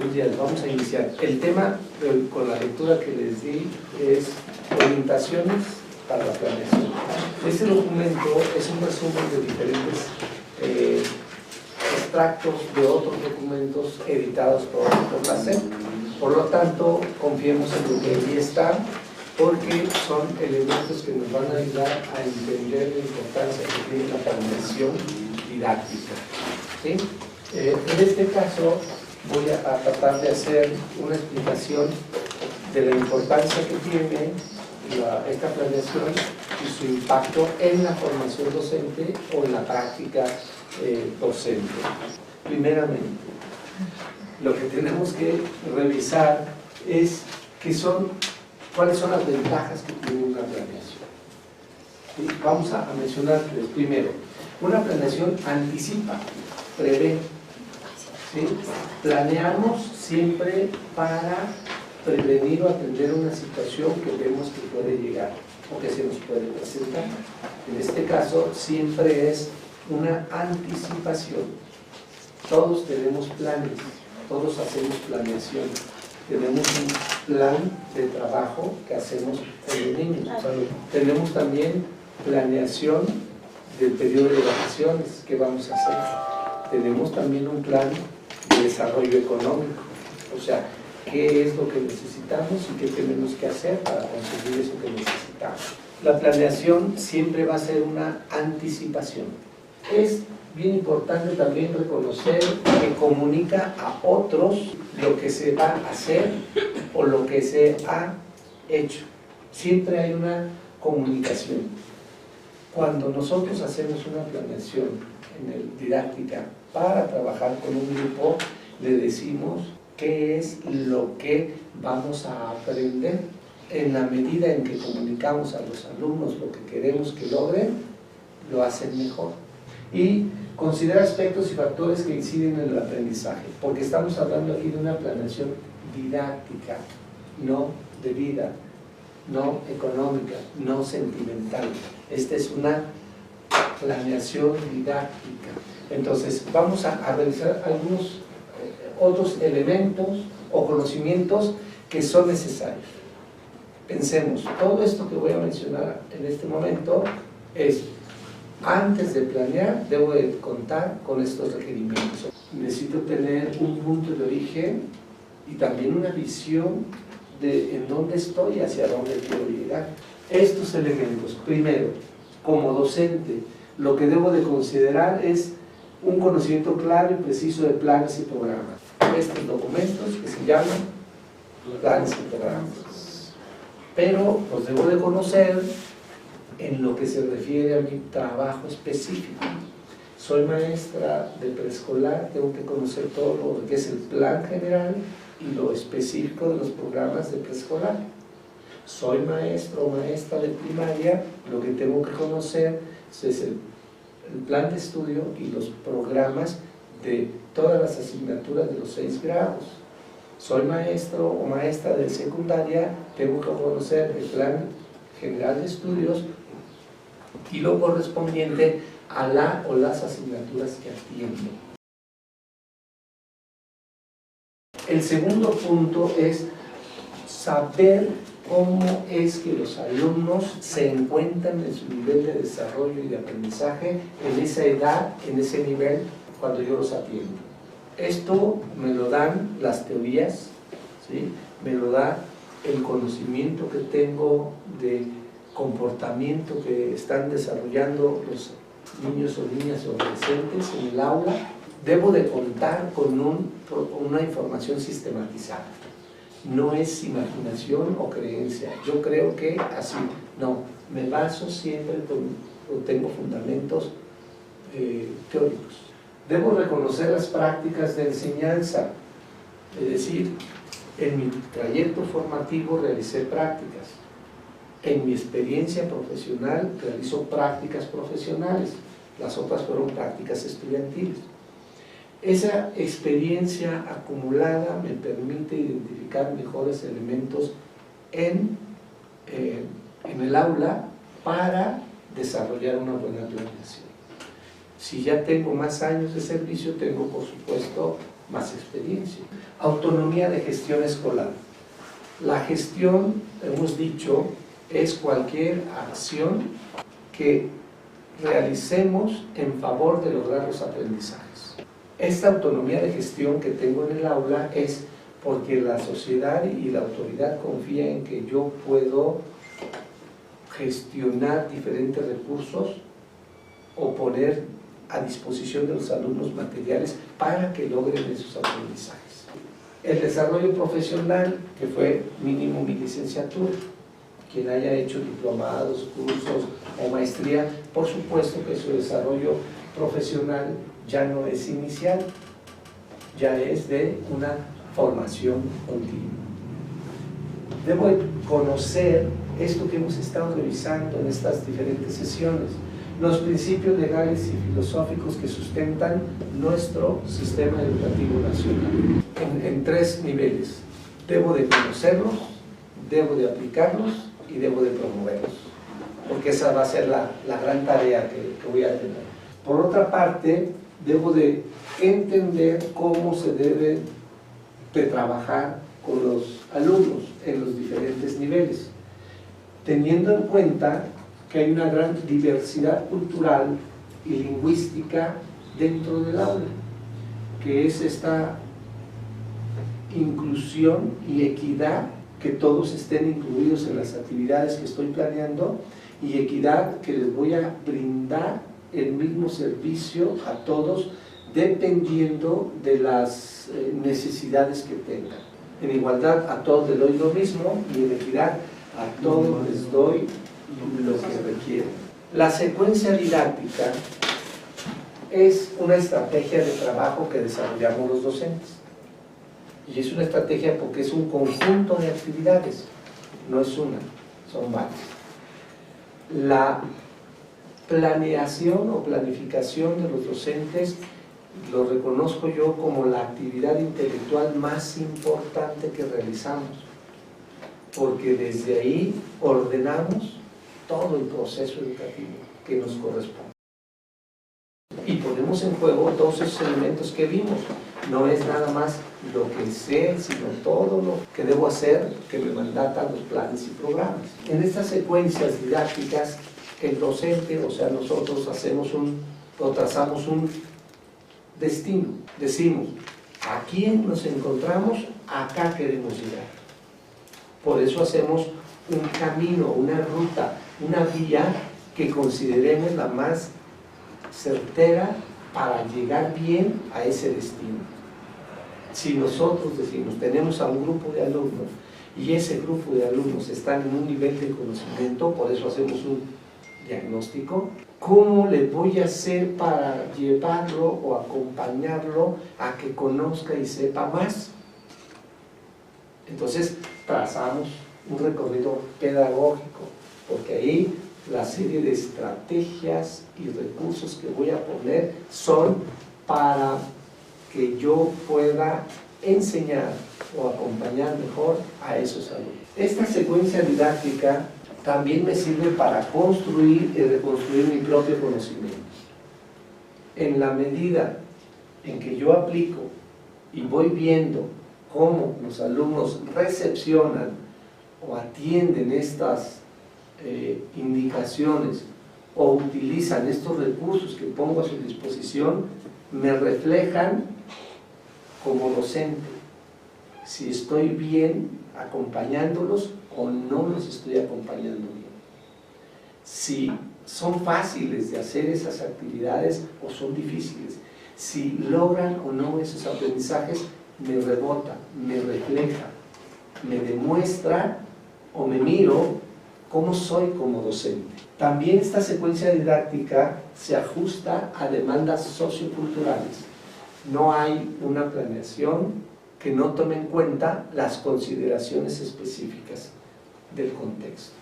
Buenos días, vamos a iniciar. El tema con la lectura que les di es orientaciones para la planeación. Este documento es un resumen de diferentes extractos de otros documentos editados por la SEP. Por lo tanto, confiemos en lo que allí está, porque son elementos que nos van a ayudar a entender la importancia que tiene la planeación didáctica. ¿Sí? En este caso voy a tratar de hacer una explicación de la importancia que tiene esta planeación y su impacto en la formación docente o en la práctica docente. Primeramente, lo que tenemos que revisar es cuáles son las ventajas que tiene una planeación. ¿Sí? Vamos a mencionar primero, una planeación anticipa, prevé. ¿Sí? Planeamos siempre para prevenir o atender una situación que vemos que puede llegar o que se nos puede presentar. En este caso, siempre es una anticipación. Todos tenemos planes, todos hacemos planeación. Tenemos un plan de trabajo que hacemos con los niños. Tenemos también planeación del periodo de vacaciones que vamos a hacer. Tenemos también un plan de desarrollo económico, o sea, qué es lo que necesitamos y qué tenemos que hacer para conseguir eso que necesitamos. La planeación siempre va a ser una anticipación. Es bien importante también reconocer que comunica a otros lo que se va a hacer o lo que se ha hecho. Siempre hay una comunicación. Cuando nosotros hacemos una planeación didáctica para trabajar con un grupo, le decimos qué es lo que vamos a aprender. En la medida en que comunicamos a los alumnos lo que queremos que logren, lo hacen mejor. Y considera aspectos y factores que inciden en el aprendizaje, porque estamos hablando aquí de una planeación didáctica, no de vida, no económica, no sentimental. Esta es una planeación didáctica. Entonces, vamos a revisar algunos otros elementos o conocimientos que son necesarios. Pensemos, todo esto que voy a mencionar en este momento es, antes de planear, debo de contar con estos requerimientos. Necesito tener un punto de origen y también una visión de en dónde estoy y hacia dónde quiero llegar. Estos elementos, primero, como docente, lo que debo de considerar es un conocimiento claro y preciso de planes y programas. Estos documentos que se llaman planes y programas. Pero los debo de conocer en lo que se refiere a mi trabajo específico. Soy maestra de preescolar, tengo que conocer todo lo que es el plan general y lo específico de los programas de preescolar. Soy maestro o maestra de primaria, lo que tengo que conocer es el plan de estudio y los programas de todas las asignaturas de los 6 grados. Soy maestro o maestra de secundaria, tengo que conocer el plan general de estudios y lo correspondiente a la o las asignaturas que atiendo. El segundo punto es saber cómo es que los alumnos se encuentran en su nivel de desarrollo y de aprendizaje en esa edad, en ese nivel, cuando yo los atiendo. Esto me lo dan las teorías, ¿sí? Me lo da el conocimiento que tengo de comportamiento que están desarrollando los niños o niñas o adolescentes en el aula. Debo de contar con una información sistematizada. No es imaginación o creencia. Yo creo que así. No, me baso siempre tengo fundamentos teóricos. Debo reconocer las prácticas de enseñanza. Es decir, en mi trayecto formativo realicé prácticas. En mi experiencia profesional realizo prácticas profesionales. Las otras fueron prácticas estudiantiles. Esa experiencia acumulada me permite identificar mejores elementos en el aula para desarrollar una buena planeación. Si ya tengo más años de servicio, tengo por supuesto más experiencia. Autonomía de gestión escolar. La gestión, hemos dicho, es cualquier acción que realicemos en favor de lograr los aprendizajes. Esta autonomía de gestión que tengo en el aula es porque la sociedad y la autoridad confían en que yo puedo gestionar diferentes recursos o poner a disposición de los alumnos materiales para que logren esos aprendizajes. El desarrollo profesional, que fue mínimo mi licenciatura, quien haya hecho diplomados, cursos o maestría, por supuesto que su desarrollo profesional ya no es inicial, ya es de una formación continua. Debo conocer esto que hemos estado revisando en estas diferentes sesiones, los principios legales y filosóficos que sustentan nuestro sistema educativo nacional en 3 niveles. Debo de conocerlos, debo de aplicarlos y debo de promoverlos, porque esa va a ser la gran tarea que voy a tener. Por otra parte, debo de entender cómo se debe de trabajar con los alumnos en los diferentes niveles, teniendo en cuenta que hay una gran diversidad cultural y lingüística dentro del aula, que es esta inclusión y equidad, que todos estén incluidos en las actividades que estoy planeando, y equidad que les voy a brindar el mismo servicio a todos dependiendo de las necesidades que tengan. En igualdad a todos les doy lo mismo, y en equidad a todos les doy lo que requieren. La secuencia didáctica es una estrategia de trabajo que desarrollamos los docentes, y es una estrategia porque es un conjunto de actividades, no es una, son varias. La planeación o planificación de los docentes lo reconozco yo como la actividad intelectual más importante que realizamos, porque desde ahí ordenamos todo el proceso educativo que nos corresponde. Y ponemos en juego todos esos elementos que vimos. No es nada más lo que sé, sino todo lo que debo hacer que me mandatan los planes y programas. En estas secuencias didácticas, el docente, o sea, nosotros trazamos un destino. Decimos, aquí nos encontramos, acá queremos llegar. Por eso hacemos un camino, una ruta, una vía que consideremos la más certera para llegar bien a ese destino. Si nosotros decimos, tenemos a un grupo de alumnos y ese grupo de alumnos están en un nivel de conocimiento, por eso hacemos un diagnóstico, ¿cómo le voy a hacer para llevarlo o acompañarlo a que conozca y sepa más? Entonces trazamos un recorrido pedagógico, porque ahí la serie de estrategias y recursos que voy a poner son para que yo pueda enseñar o acompañar mejor a esos alumnos. Esta secuencia didáctica también me sirve para construir y reconstruir mi propio conocimiento. En la medida en que yo aplico y voy viendo cómo los alumnos recepcionan o atienden estas indicaciones o utilizan estos recursos que pongo a su disposición, me reflejan como docente si estoy bien acompañándolos o no los estoy acompañando bien, si son fáciles de hacer esas actividades o son difíciles, si logran o no esos aprendizajes. Me rebota, me refleja, me demuestra o me miro cómo soy como docente. También esta secuencia didáctica se ajusta a demandas socioculturales. No hay una planeación que no tome en cuenta las consideraciones específicas del contexto.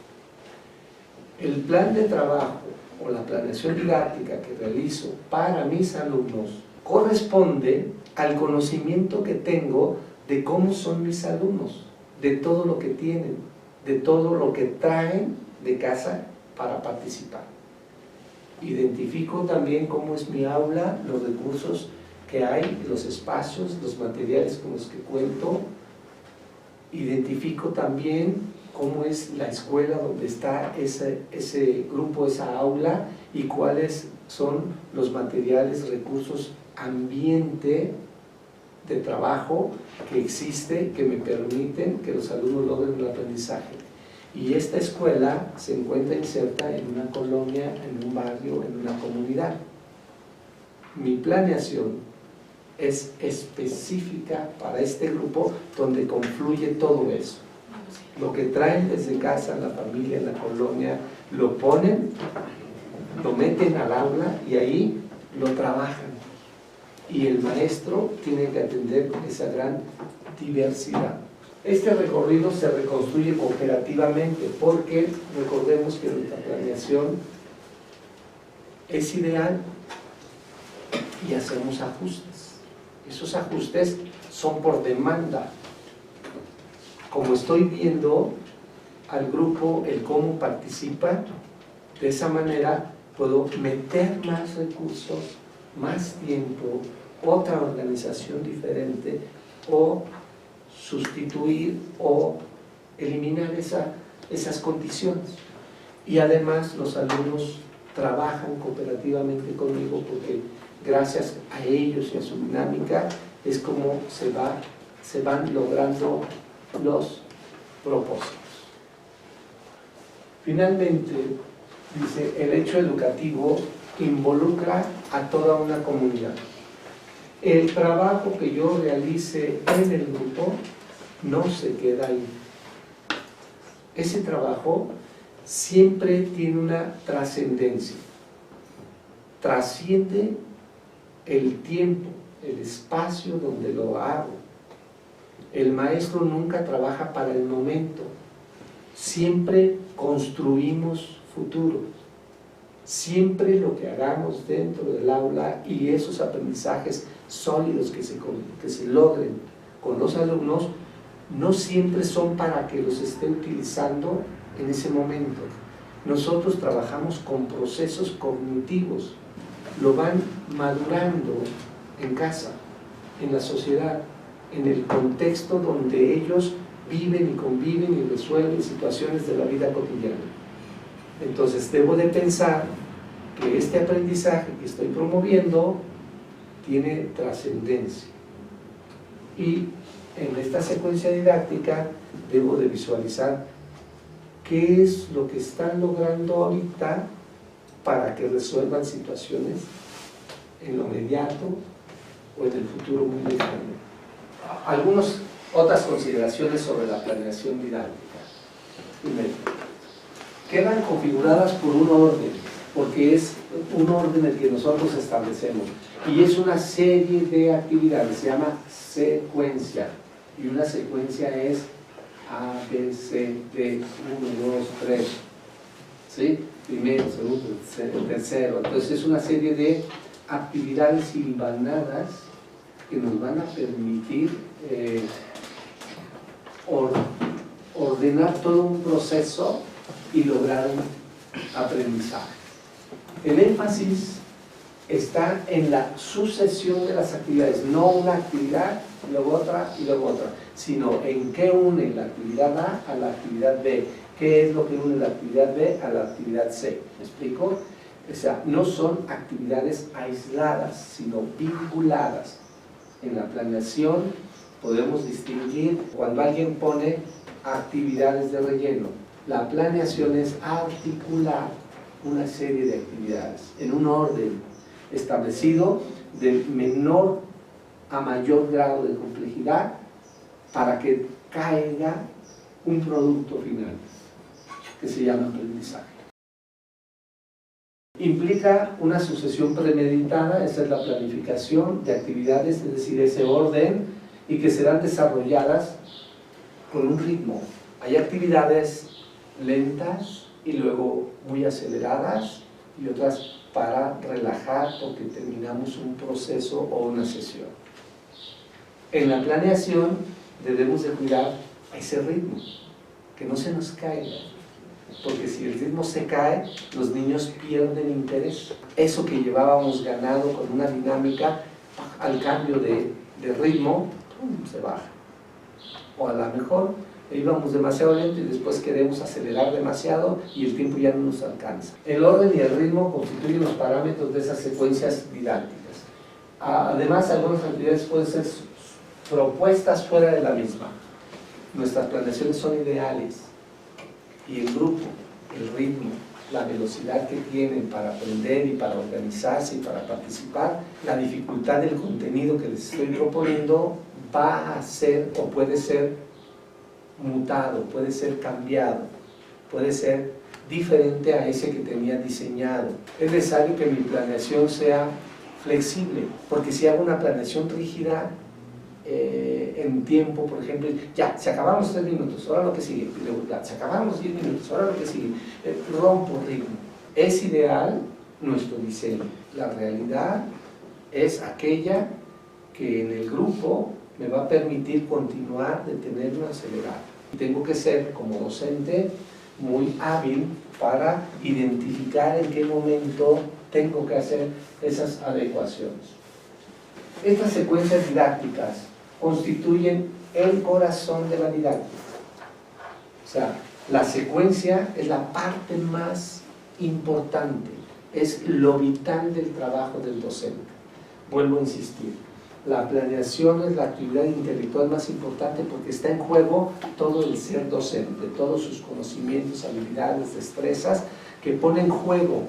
El plan de trabajo o la planeación didáctica que realizo para mis alumnos corresponde al conocimiento que tengo de cómo son mis alumnos, de todo lo que tienen, de todo lo que traen de casa para participar. Identifico también cómo es mi aula, los recursos que hay, los espacios, los materiales con los que cuento. Identifico también cómo es la escuela donde está ese grupo, esa aula, y cuáles son los materiales, recursos, ambiente de trabajo que existe, que me permiten que los alumnos logren el aprendizaje. Y esta escuela se encuentra inserta en una colonia, en un barrio, en una comunidad. Mi planeación es específica para este grupo donde confluye todo eso. Lo que traen desde casa, la familia, la colonia, lo ponen, lo meten al aula y ahí lo trabajan. Y el maestro tiene que atender esa gran diversidad. Este recorrido se reconstruye cooperativamente porque recordemos que nuestra planeación es ideal y hacemos ajustes. Esos ajustes son por demanda. Como estoy viendo al grupo, el cómo participa, de esa manera puedo meter más recursos, más tiempo, otra organización diferente, o sustituir o eliminar esas condiciones. Y además los alumnos trabajan cooperativamente conmigo porque gracias a ellos y a su dinámica es como se van logrando los propósitos. Finalmente, dice, el hecho educativo involucra a toda una comunidad. El trabajo que yo realice en el grupo no se queda ahí. Ese trabajo siempre tiene una trascendencia. Trasciende el tiempo, el espacio donde lo hago. El maestro nunca trabaja para el momento. Siempre construimos futuro. Siempre lo que hagamos dentro del aula y esos aprendizajes sólidos que se logren con los alumnos, no siempre son para que los esté utilizando en ese momento. Nosotros trabajamos con procesos cognitivos, lo van madurando en casa, en la sociedad, en el contexto donde ellos viven y conviven y resuelven situaciones de la vida cotidiana. Entonces debo de pensar que este aprendizaje que estoy promoviendo tiene trascendencia. Y en esta secuencia didáctica debo de visualizar qué es lo que están logrando ahorita para que resuelvan situaciones en lo inmediato o en el futuro muy lejano. Algunas otras consideraciones sobre la planeación didáctica. Primero, quedan configuradas por un orden, porque es un orden el que nosotros establecemos, y es una serie de actividades, se llama secuencia, y una secuencia es A, B, C, D, 1, 2, 3, ¿sí? Primero, segundo, tercero. Entonces es una serie de actividades hilvanadas que nos van a permitir ordenar todo un proceso y lograr un aprendizaje. El énfasis está en la sucesión de las actividades, no una actividad, luego otra y luego otra, sino en qué une la actividad A la actividad B, qué es lo que une la actividad B a la actividad C. ¿Me explico? O sea, no son actividades aisladas, sino vinculadas. En la planeación podemos distinguir cuando alguien pone actividades de relleno. La planeación es articular una serie de actividades en un orden establecido de menor a mayor grado de complejidad para que caiga un producto final que se llama aprendizaje. Implica una sucesión premeditada, esa es la planificación de actividades, es decir, ese orden, y que serán desarrolladas con un ritmo. Hay actividades lentas y luego muy aceleradas y otras para relajar porque terminamos un proceso o una sesión. En la planeación debemos de cuidar ese ritmo, que no se nos caiga, porque si el ritmo se cae, los niños pierden interés. Eso que llevábamos ganado con una dinámica, al cambio de ritmo, ¡pum!, se baja. O a lo mejor íbamos demasiado lento y después queremos acelerar demasiado y el tiempo ya no nos alcanza. El orden y el ritmo constituyen los parámetros de esas secuencias didácticas. Además, algunas actividades pueden ser propuestas fuera de la misma. Nuestras planeaciones son ideales y el grupo, el ritmo, la velocidad que tienen para aprender y para organizarse y para participar, la dificultad del contenido que les estoy proponiendo va a ser o puede ser mutado, puede ser cambiado, puede ser diferente a ese que tenía diseñado. Es necesario que mi planeación sea flexible, porque si hago una planeación rígida en tiempo, por ejemplo, ya, se acabaron 3 minutos, ahora lo que sigue, ya, se acabaron 10 minutos, ahora lo que sigue, rompo ritmo. Es ideal nuestro diseño. La realidad es aquella que en el grupo me va a permitir continuar de tenerme acelerado. Tengo que ser, como docente, muy hábil para identificar en qué momento tengo que hacer esas adecuaciones. Estas secuencias didácticas constituyen el corazón de la didáctica. O sea, la secuencia es la parte más importante, es lo vital del trabajo del docente. Vuelvo a insistir, la planeación es la actividad intelectual más importante porque está en juego todo el ser docente, todos sus conocimientos, habilidades, destrezas que pone en juego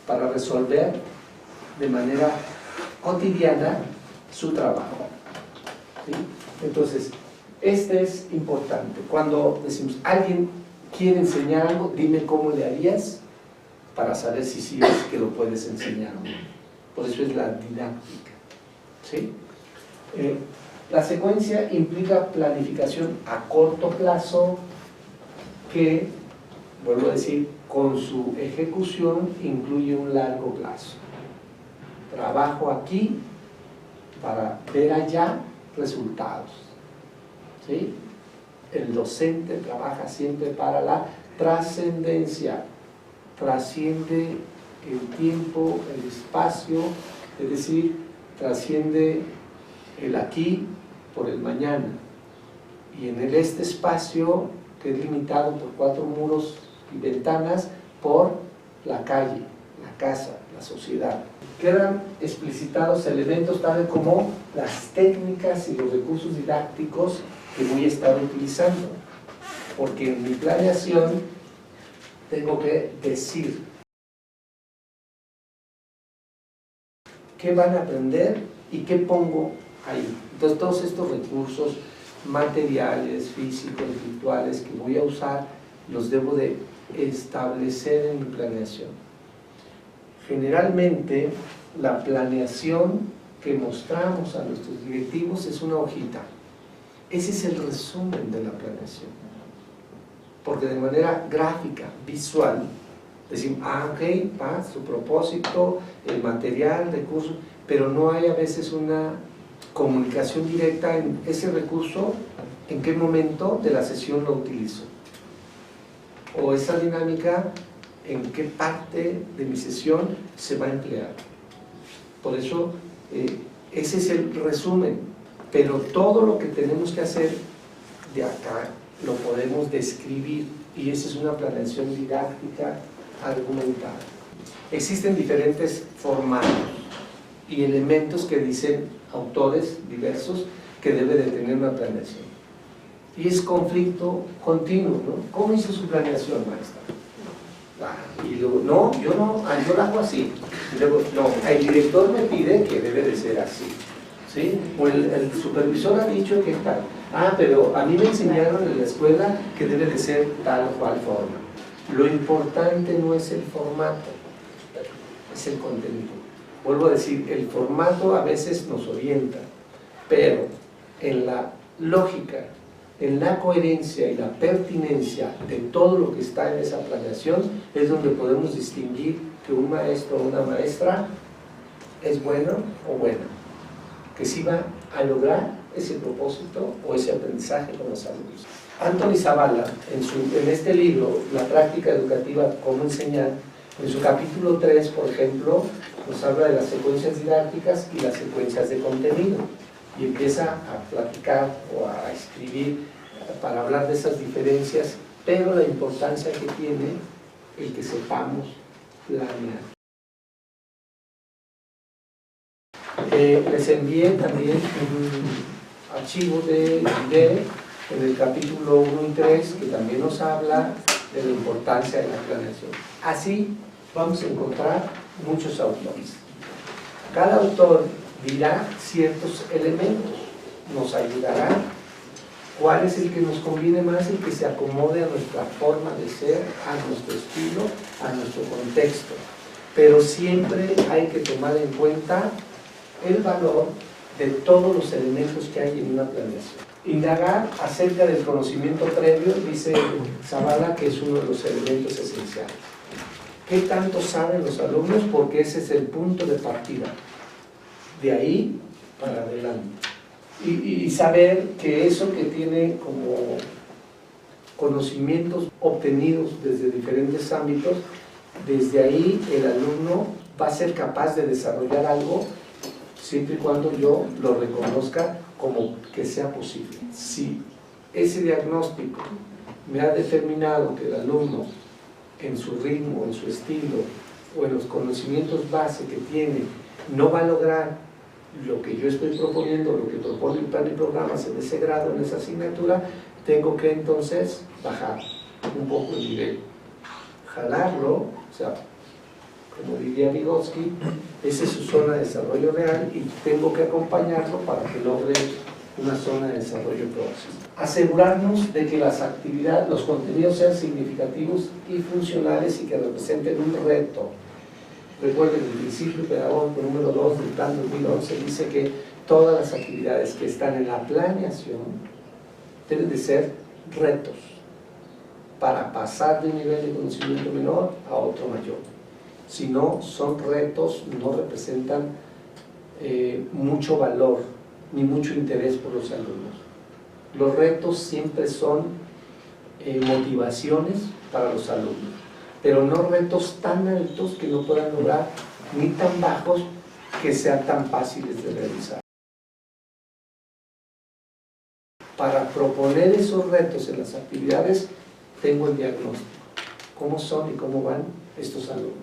para resolver de manera cotidiana su trabajo. ¿Sí? Entonces, este es importante. Cuando decimos, alguien quiere enseñar algo, dime cómo le harías para saber si sí es que lo puedes enseñar o no. Por eso es la didáctica. ¿Sí? La secuencia implica planificación a corto plazo que, vuelvo a decir, con su ejecución incluye un largo plazo. Trabajo aquí para ver allá resultados. ¿Sí? El docente trabaja siempre para la trascendencia, trasciende el tiempo, el espacio, es decir, trasciende el aquí por el mañana, y en este espacio que es limitado por 4 muros y ventanas por la calle, la casa, la sociedad. Quedan explicitados elementos tales como las técnicas y los recursos didácticos que voy a estar utilizando, porque en mi planeación tengo que decir qué van a aprender y qué pongo ahí. Entonces todos estos recursos materiales, físicos, virtuales que voy a usar, los debo de establecer en mi planeación. Generalmente la planeación que mostramos a nuestros directivos es una hojita. Ese es el resumen de la planeación, porque de manera gráfica, visual, decimos, ok, va, su propósito, el material, recursos, pero no hay a veces una comunicación directa en ese recurso, en qué momento de la sesión lo utilizo, o esa dinámica, en qué parte de mi sesión se va a emplear. Por eso, ese es el resumen, pero todo lo que tenemos que hacer de acá lo podemos describir, y esa es una planeación didáctica argumentada. Existen diferentes formatos y elementos que dicen autores diversos que debe de tener una planeación, y es conflicto continuo, ¿no? ¿Cómo hizo su planeación, maestra? Y luego, no, yo la hago así. Y luego, no, el director me pide que debe de ser así, ¿sí? O el supervisor ha dicho que tal. Pero a mí me enseñaron en la escuela que debe de ser tal o cual forma. Lo importante no es el formato, es el contenido. Vuelvo a decir, el formato a veces nos orienta, pero en la lógica, en la coherencia y la pertinencia de todo lo que está en esa planeación es donde podemos distinguir que un maestro o una maestra es bueno o buena, que sí va a lograr ese propósito o ese aprendizaje con los alumnos. Anthony Zavala, en este libro, La práctica educativa, cómo enseñar, en su capítulo 3, por ejemplo, nos habla de las secuencias didácticas y las secuencias de contenido, y empieza a platicar o a escribir para hablar de esas diferencias, pero la importancia que tiene el que sepamos planear. Les envié también un archivo de IDERE en el capítulo 1 y 3, que también nos habla de la importancia de la planeación. Así vamos a encontrar muchos autores. Cada autor dirá ciertos elementos, nos ayudará cuál es el que nos conviene más, el que se acomode a nuestra forma de ser, a nuestro estilo, a nuestro contexto. Pero siempre hay que tomar en cuenta el valor de todos los elementos que hay en una planeación. Indagar acerca del conocimiento previo, dice Zavala, que es uno de los elementos esenciales. ¿Qué tanto saben los alumnos? Porque ese es el punto de partida. De ahí para adelante. Y saber que eso que tiene como conocimientos obtenidos desde diferentes ámbitos, desde ahí el alumno va a ser capaz de desarrollar algo siempre y cuando yo lo reconozca como que sea posible. Si ese diagnóstico me ha determinado que el alumno en su ritmo, en su estilo o en los conocimientos base que tiene no va a lograr lo que yo estoy proponiendo, lo que propone el plan y programas en ese grado, en esa asignatura, tengo que entonces bajar un poco el nivel, jalarlo, o sea, como diría Vygotsky, esa es su zona de desarrollo real y tengo que acompañarlo para que logre una zona de desarrollo próximo. Asegurarnos de que las actividades, los contenidos sean significativos y funcionales y que representen un reto. Recuerden, el principio pedagógico número 2 del plan 2011 dice que todas las actividades que están en la planeación deben de ser retos para pasar de un nivel de conocimiento menor a otro mayor. Si no son retos, no representan mucho valor ni mucho interés por los alumnos. Los retos siempre son motivaciones para los alumnos, pero no retos tan altos que no puedan lograr, ni tan bajos que sean tan fáciles de realizar. Para proponer esos retos en las actividades, tengo el diagnóstico, cómo son y cómo van estos alumnos.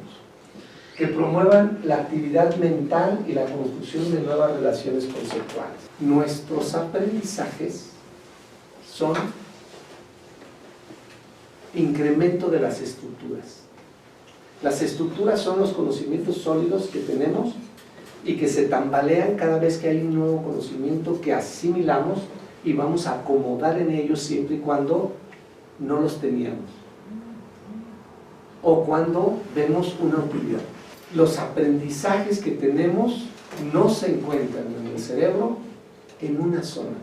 Que promuevan la actividad mental y la construcción de nuevas relaciones conceptuales. Nuestros aprendizajes son incremento de las estructuras. Las estructuras son los conocimientos sólidos que tenemos y que se tambalean cada vez que hay un nuevo conocimiento que asimilamos y vamos a acomodar en ellos siempre y cuando no los teníamos o cuando vemos una utilidad. Los aprendizajes que tenemos no se encuentran en el cerebro en una zona,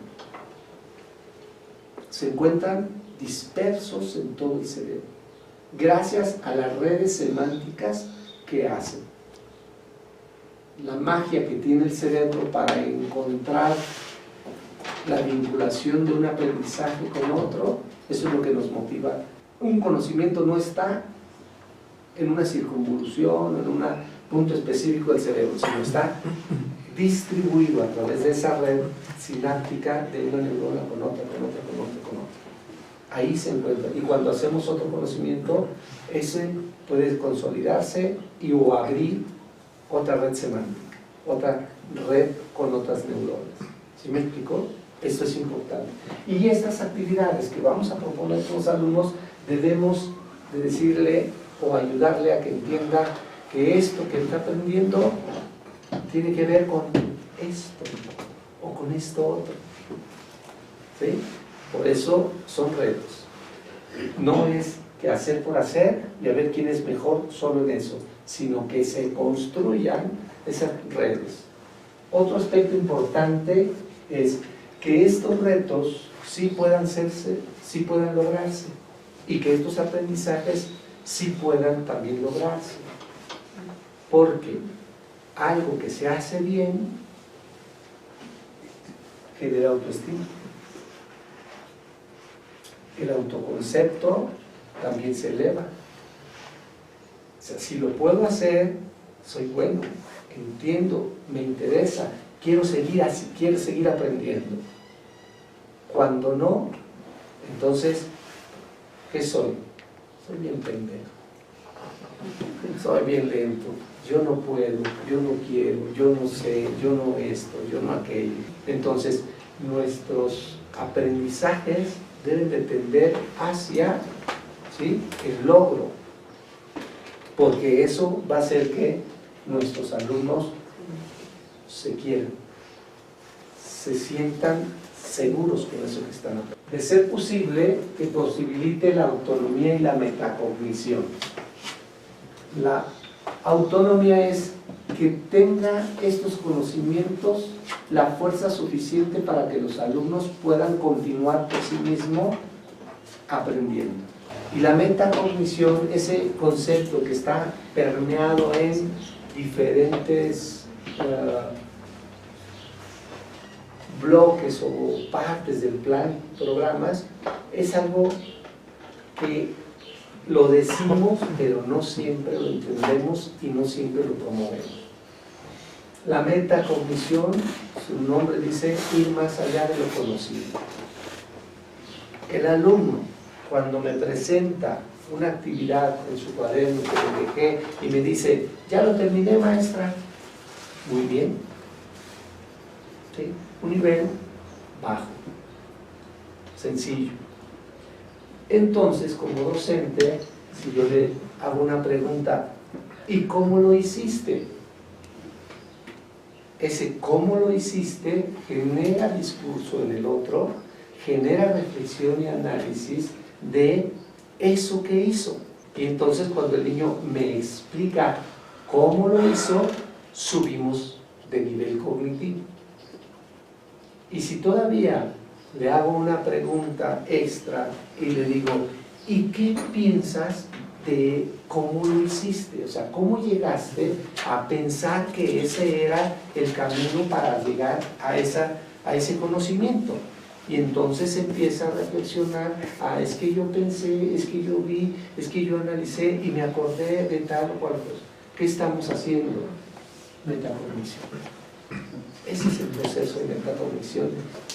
se encuentran dispersos en todo el cerebro, gracias a las redes semánticas que hacen. La magia que tiene el cerebro para encontrar la vinculación de un aprendizaje con otro, eso es lo que nos motiva. Un conocimiento no está en una circunvolución, en un punto específico del cerebro, sino está distribuido a través de esa red sináptica de una neurona con otra, con otra, con otra, con otra. Ahí se encuentra, y cuando hacemos otro conocimiento, ese puede consolidarse y o abrir otra red semántica, otra red con otras neuronas. ¿Sí me explico? Esto es importante. Y estas actividades que vamos a proponer con los alumnos, debemos de decirle o ayudarle a que entienda que esto que está aprendiendo tiene que ver con esto o con esto otro. ¿Sí? Por eso son retos. No es que hacer por hacer y a ver quién es mejor solo en eso, sino que se construyan esas redes. Otro aspecto importante es que estos retos sí puedan lograrse y que estos aprendizajes sí puedan también lograrse, porque algo que se hace bien genera autoestima. El autoconcepto también se eleva. O sea, si lo puedo hacer, soy bueno, entiendo, me interesa, quiero seguir así, quiero seguir aprendiendo. Cuando no, entonces, ¿qué soy? Soy bien pendejo, soy bien lento, yo no puedo, yo no quiero, yo no sé, yo no esto, yo no aquello. Entonces, nuestros aprendizajes deben de tender hacia, ¿sí?, el logro, porque eso va a hacer que nuestros alumnos se quieran, se sientan seguros con eso que están aprendiendo. De ser posible, que posibilite la autonomía y la metacognición. La autonomía es que tenga estos conocimientos la fuerza suficiente para que los alumnos puedan continuar por sí mismos aprendiendo. Y la metacognición, ese concepto que está permeado en diferentes bloques o partes del plan, programas, es algo que lo decimos, pero no siempre lo entendemos y no siempre lo promovemos. La metacognición, su nombre dice ir más allá de lo conocido. El alumno, cuando me presenta una actividad en su cuaderno que le dejé y me dice, ya lo terminé, maestra, muy bien, ¿sí?, un nivel bajo, sencillo. Entonces, como docente, si yo le hago una pregunta, ¿y cómo lo hiciste? Ese cómo lo hiciste genera discurso en el otro, genera reflexión y análisis de eso que hizo. Y entonces cuando el niño me explica cómo lo hizo, subimos de nivel cognitivo. Y si todavía le hago una pregunta extra y le digo, ¿y qué piensas de cómo lo hiciste? O sea, ¿cómo llegaste a pensar que ese era el camino para llegar a ese conocimiento? Y entonces empieza a reflexionar, es que yo pensé, es que yo vi, es que yo analicé y me acordé de tal o cual cosa. ¿Qué estamos haciendo? Metacognición. Ese es el proceso de metacognición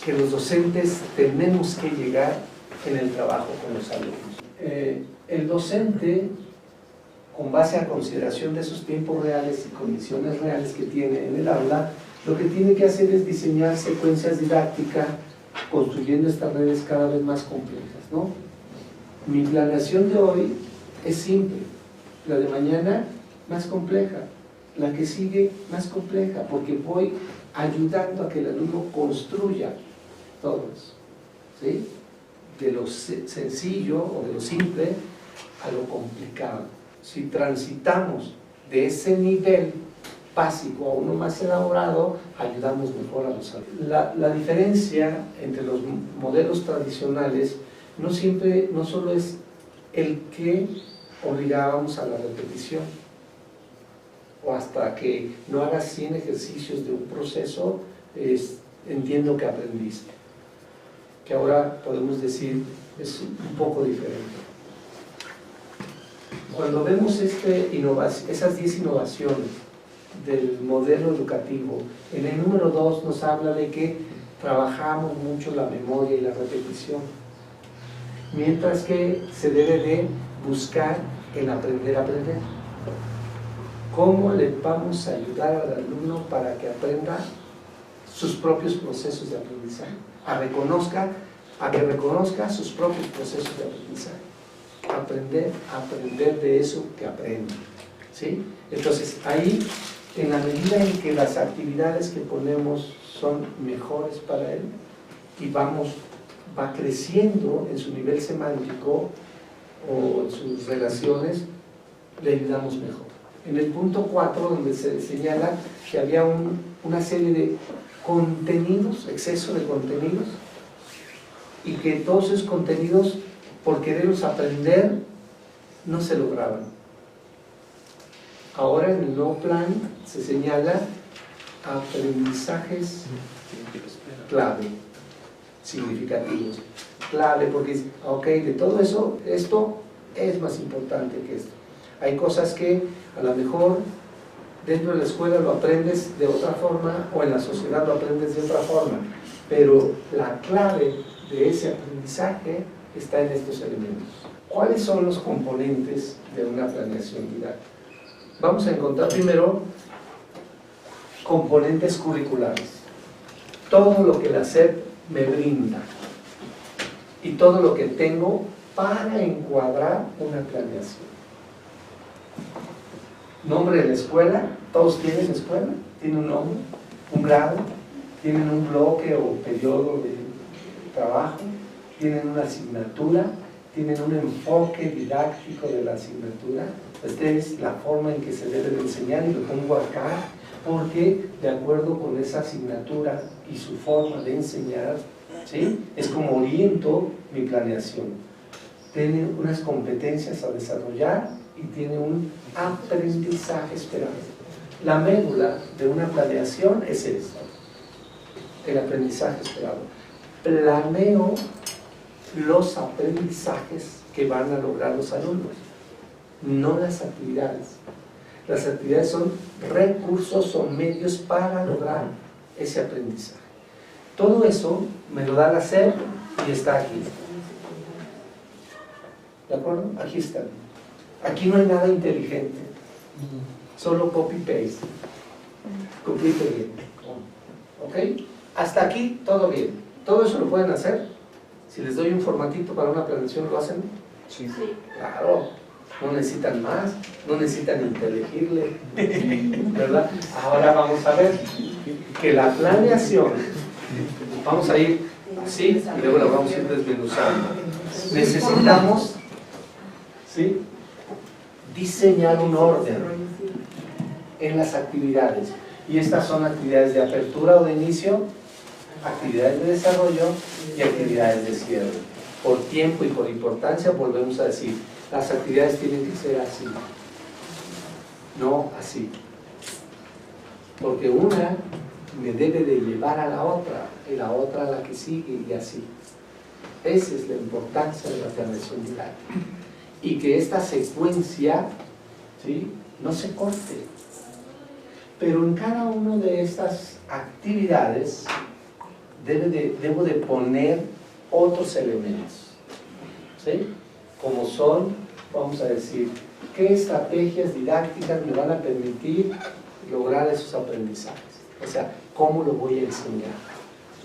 que los docentes tenemos que llegar en el trabajo con los alumnos. El docente, con base a consideración de esos tiempos reales y condiciones reales que tiene en el aula, lo que tiene que hacer es diseñar secuencias didácticas construyendo estas redes cada vez más complejas, ¿no? Mi planeación de hoy es simple, la de mañana más compleja, la que sigue más compleja, porque voy ayudando a que el alumno construya todo eso, ¿sí?, de lo sencillo o de lo simple a lo complicado. Si transitamos de ese nivel básico a uno más elaborado, ayudamos mejor a los alumnos. La diferencia entre los modelos tradicionales no solo es el que obligábamos a la repetición, o hasta que no hagas 100 ejercicios de un proceso, entiendo que aprendiste. Que ahora podemos decir es un poco diferente. Cuando vemos esas 10 innovaciones del modelo educativo, en el número 2 nos habla de que trabajamos mucho la memoria y la repetición, mientras que se debe de buscar el aprender a aprender. ¿Cómo le vamos a ayudar al alumno para que aprenda sus propios procesos de aprendizaje? A que reconozca sus propios procesos de aprendizaje. Aprender de eso que aprende, ¿sí? Entonces, ahí, en la medida en que las actividades que ponemos son mejores para él y va creciendo en su nivel semántico o en sus relaciones, le ayudamos mejor. En el punto 4, donde se señala que había una serie de contenidos, exceso de contenidos, y que todos esos contenidos, por quererlos aprender, no se lograban. Ahora en el nuevo plan se señala aprendizajes clave, significativos. Clave porque, ok, de todo eso, esto es más importante que esto. Hay cosas que a lo mejor dentro de la escuela lo aprendes de otra forma o en la sociedad lo aprendes de otra forma, pero la clave de ese aprendizaje está en estos elementos. ¿Cuáles son los componentes de una planeación didáctica? Vamos a encontrar primero componentes curriculares, todo lo que la SEP me brinda y todo lo que tengo para encuadrar una planeación. Nombre de la escuela, todos tienen escuela, tienen un nombre, un grado, tienen un bloque o periodo de trabajo, tienen una asignatura, tienen un enfoque didáctico de la asignatura. Esta es la forma en que se debe de enseñar y lo pongo acá porque de acuerdo con esa asignatura y su forma de enseñar, ¿sí?, es como oriento mi planeación. Tiene unas competencias a desarrollar y tiene un aprendizaje esperado. La médula de una planeación es esto, el aprendizaje esperado. Planeo los aprendizajes que van a lograr los alumnos, no las actividades. Las actividades son recursos o medios para lograr ese aprendizaje. Todo eso me lo da la SEP y está aquí. ¿De acuerdo? Aquí está. Aquí no hay nada inteligente, solo copy-paste. Copy y pegué. ¿Ok? Hasta aquí todo bien. Todo eso lo pueden hacer. Si les doy un formatito para una planeación, ¿lo hacen? Sí. Claro. No necesitan más, no necesitan inteligirle, ¿verdad? Ahora vamos a ver que la planeación, vamos a ir así y luego la vamos a ir desmenuzando. Necesitamos, ¿sí?, diseñar un orden en las actividades. Y estas son actividades de apertura o de inicio, actividades de desarrollo y actividades de cierre. Por tiempo y por importancia volvemos a decir, las actividades tienen que ser así, no así. Porque una me debe de llevar a la otra, y la otra a la que sigue, y así. Esa es la importancia de la planeación didáctica. Y que esta secuencia, ¿sí?, no se corte. Pero en cada una de estas actividades debo de poner otros elementos, ¿sí?, como son, vamos a decir, qué estrategias didácticas me van a permitir lograr esos aprendizajes. O sea, ¿cómo lo voy a enseñar?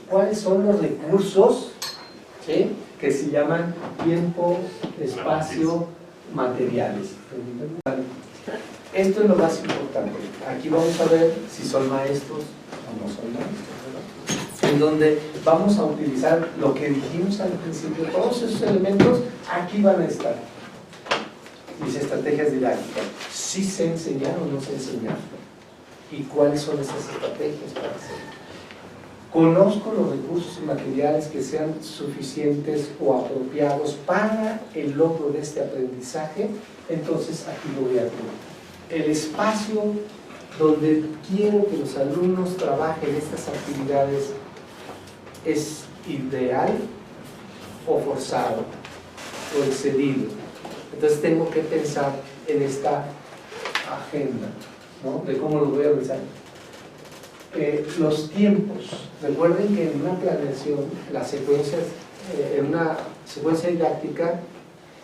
¿Cuáles son los recursos, ¿sí?, que se llaman tiempo, espacio, materiales? Esto es lo más importante. Aquí vamos a ver si son maestros o no son maestros, ¿verdad? En donde vamos a utilizar lo que dijimos al principio. Todos esos elementos aquí van a estar. Mis estrategias didácticas. ¿Sí sé enseñar o no sé enseñar? ¿Y cuáles son esas estrategias para hacerlo? Conozco los recursos y materiales que sean suficientes o apropiados para el logro de este aprendizaje. Entonces aquí lo voy a poner. El espacio donde quiero que los alumnos trabajen estas actividades es ideal o forzado o excedido. Entonces tengo que pensar en esta agenda, ¿no?, de cómo lo voy a realizar. Los tiempos. Recuerden que en una planeación, las secuencias, en una secuencia didáctica,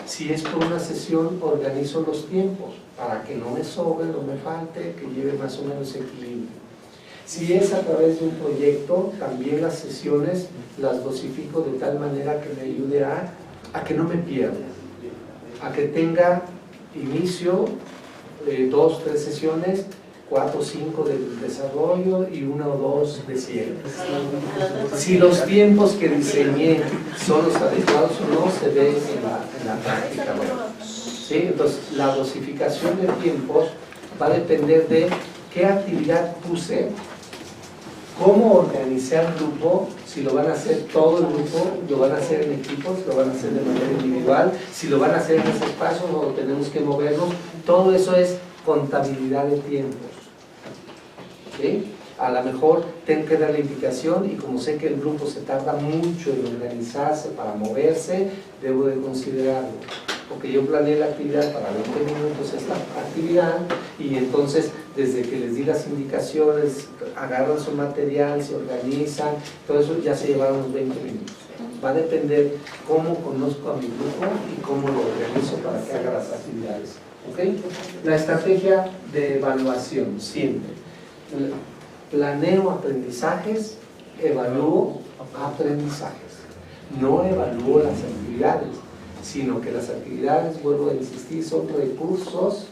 si es por una sesión, organizo los tiempos para que no me sobre, no me falte, que lleve más o menos equilibrio. Si es a través de un proyecto, también las sesiones las dosifico de tal manera que me ayude a que no me pierda, a que tenga inicio, 2, 3 sesiones, 4 o 5 de desarrollo y 1 o 2 de cierre. Si los tiempos que diseñé son los adecuados o no, se ve en la práctica, ¿no? ¿Sí? Entonces, la dosificación de tiempos va a depender de qué actividad puse, cómo organizar el grupo, si lo van a hacer todo el grupo, lo van a hacer en equipos, lo van a hacer de manera individual, si lo van a hacer en ese espacio o tenemos que movernos. Todo eso es contabilidad de tiempos. ¿Sí? A lo mejor tengo que dar la indicación y como sé que el grupo se tarda mucho en organizarse para moverse, debo de considerarlo. Porque yo planeé la actividad para 20 minutos esta actividad y entonces desde que les di las indicaciones, agarran su material, se organizan, todo eso ya se llevaron unos 20 minutos. Va a depender cómo conozco a mi grupo y cómo lo organizo para que haga las actividades. ¿Okay? La estrategia de evaluación, siempre. Planeo aprendizajes, evalúo aprendizajes. No evalúo las actividades, sino que las actividades, vuelvo a insistir, son recursos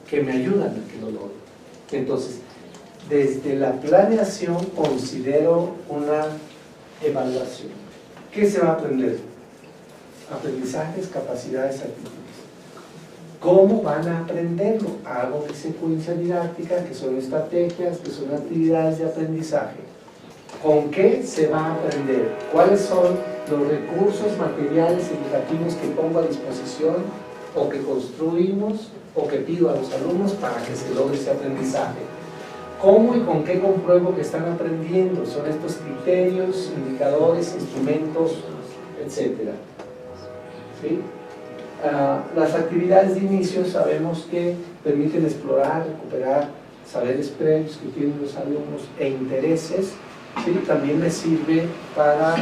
que me ayudan a que lo logre. Entonces, desde la planeación considero una evaluación. ¿Qué se va a aprender? Aprendizajes, capacidades, actitudes. ¿Cómo van a aprenderlo? Hago secuencia didáctica, que son estrategias, que son actividades de aprendizaje. ¿Con qué se va a aprender? ¿Cuáles son los recursos materiales educativos que pongo a disposición o que construimos o que pido a los alumnos para que se logre ese aprendizaje? ¿Cómo y con qué compruebo que están aprendiendo? Son estos criterios, indicadores, instrumentos, etcétera. ¿Sí? Las actividades de inicio sabemos que permiten explorar, recuperar saberes previos que tienen los alumnos e intereses. ¿Sí? También les sirve para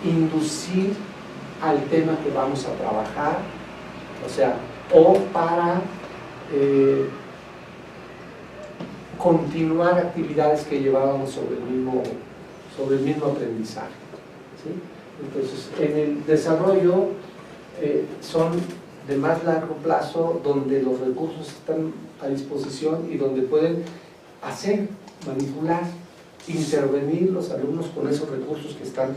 inducir al tema que vamos a trabajar, o sea, o para continuar actividades que llevábamos sobre el mismo aprendizaje. ¿Sí? Entonces, en el desarrollo son de más largo plazo, donde los recursos están a disposición y donde pueden hacer, manipular, intervenir los alumnos con esos recursos que están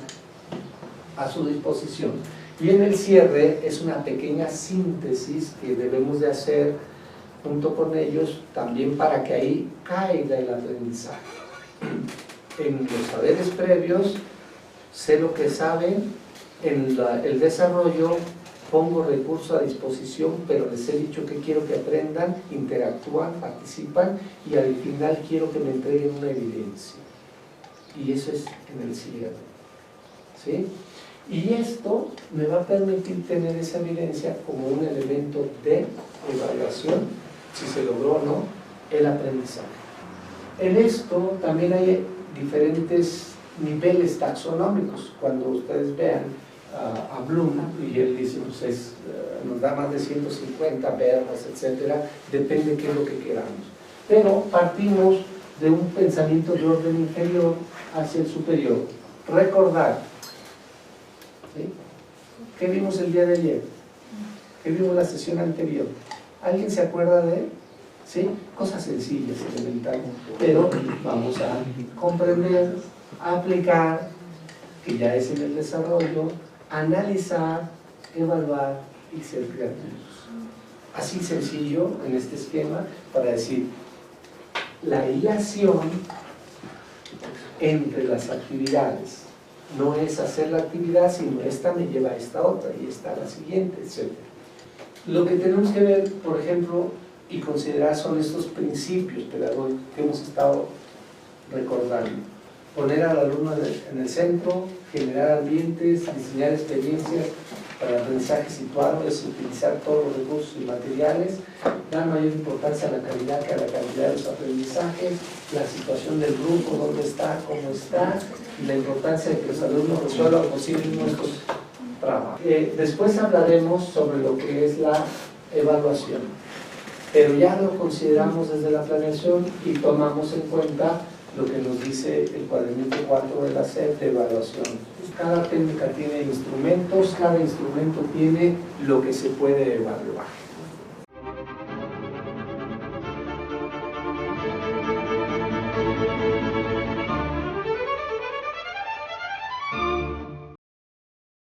a su disposición. Y en el cierre es una pequeña síntesis que debemos de hacer junto con ellos, también para que ahí caiga el aprendizaje. En los saberes previos sé lo que saben, en el desarrollo pongo recursos a disposición, pero les he dicho que quiero que aprendan, interactúan, participan y al final quiero que me entreguen una evidencia. Y eso es en el cierre. ¿Sí? Y esto me va a permitir tener esa evidencia como un elemento de evaluación, si se logró o no, el aprendizaje. En esto también hay diferentes niveles taxonómicos. Cuando ustedes vean a Bloom, y él dice, pues nos da más de 150 verbos, etcétera, depende de qué es lo que queramos. Pero partimos de un pensamiento de orden inferior hacia el superior. Recordar. ¿Sí? ¿Qué vimos el día de ayer? ¿Qué vimos la sesión anterior? ¿Alguien se acuerda de él? ¿Sí? Cosas sencillas, elementales, pero vamos a comprender, aplicar, que ya es en el desarrollo, analizar, evaluar y ser creativos. Así sencillo en este esquema para decir la hilación entre las actividades. No es hacer la actividad, sino esta me lleva a esta otra y esta a la siguiente, etc. Lo que tenemos que ver, por ejemplo, y considerar son estos principios pedagógicos que hemos estado recordando. Poner al alumno en el centro, generar ambientes, diseñar experiencias para el aprendizaje situado, es utilizar todos los recursos y materiales, dar mayor importancia a la calidad que a la cantidad de los aprendizajes, la situación del grupo, dónde está, cómo está, y la importancia de que los alumnos resuelvan por sí mismos estos trabajos. Después hablaremos sobre lo que es la evaluación, pero ya lo consideramos desde la planeación y tomamos en cuenta lo que nos dice el cuadernito 4 de la SEP de evaluación. Cada técnica tiene instrumentos, cada instrumento tiene lo que se puede evaluar.